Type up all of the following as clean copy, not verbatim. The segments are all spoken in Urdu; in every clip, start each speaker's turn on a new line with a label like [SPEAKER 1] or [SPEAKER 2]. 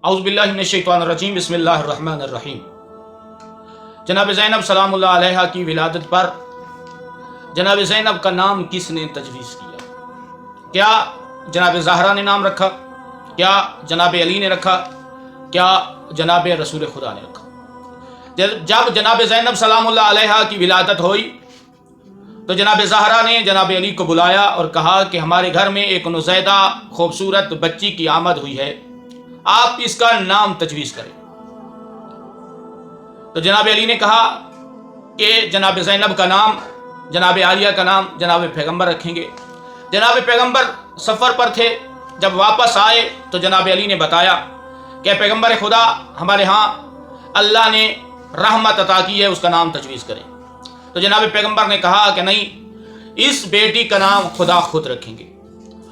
[SPEAKER 1] اعوذ باللہ من الشیطان الرجیم، بسم اللہ الرحمن الرحیم۔ جناب زینب سلام اللہ علیہا کی ولادت پر جناب زینب کا نام کس نے تجویز کیا؟ کیا جناب زہرا نے نام رکھا؟ کیا جناب علی نے رکھا؟ کیا جناب رسول خدا نے رکھا؟ جب جناب زینب سلام اللہ علیہا کی ولادت ہوئی تو جناب زہرا نے جناب علی کو بلایا اور کہا کہ ہمارے گھر میں ایک نوزائیدہ خوبصورت بچی کی آمد ہوئی ہے، آپ اس کا نام تجویز کریں۔ تو جناب علی نے کہا کہ جناب زینب کا نام، جناب عالیہ کا نام جناب پیغمبر رکھیں گے۔ جناب پیغمبر سفر پر تھے، جب واپس آئے تو جناب علی نے بتایا کہ پیغمبر خدا، ہمارے ہاں اللہ نے رحمت عطا کی ہے، اس کا نام تجویز کریں۔ تو جناب پیغمبر نے کہا کہ نہیں، اس بیٹی کا نام خدا خود رکھیں گے۔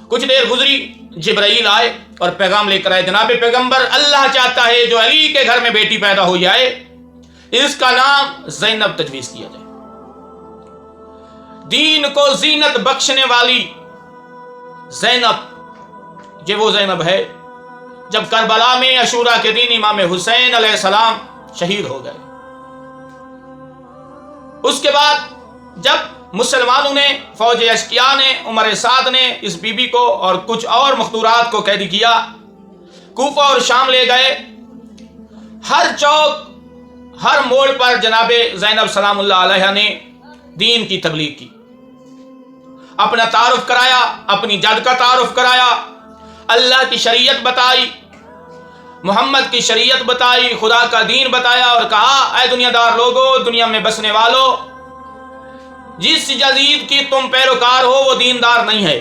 [SPEAKER 1] کچھ دیر گزری، جبرائیل آئے اور پیغام لے کر آئے، جناب پیغمبر، اللہ چاہتا ہے جو علی کے گھر میں بیٹی پیدا ہو جائے اس کا نام زینب تجویز کیا جائے۔ دین کو زینت بخشنے والی زینب، یہ وہ زینب ہے جب کربلا میں عاشورہ کے دن امام حسین علیہ السلام شہید ہو گئے۔ اس کے بعد جب مسلمانوں نے، فوج اشقیاء نے، عمر سعد نے اس بی بی کو اور کچھ اور مختورات کو قید کیا، کوفہ اور شام لے گئے۔ ہر چوک، ہر موڑ پر جناب زینب سلام اللہ علیہ نے دین کی تبلیغ کی، اپنا تعارف کرایا، اپنی جد کا تعارف کرایا، اللہ کی شریعت بتائی، محمد کی شریعت بتائی، خدا کا دین بتایا اور کہا، اے دنیا دار لوگو، دنیا میں بسنے والو، جس جدید کی تم پیروکار ہو وہ دیندار نہیں ہے۔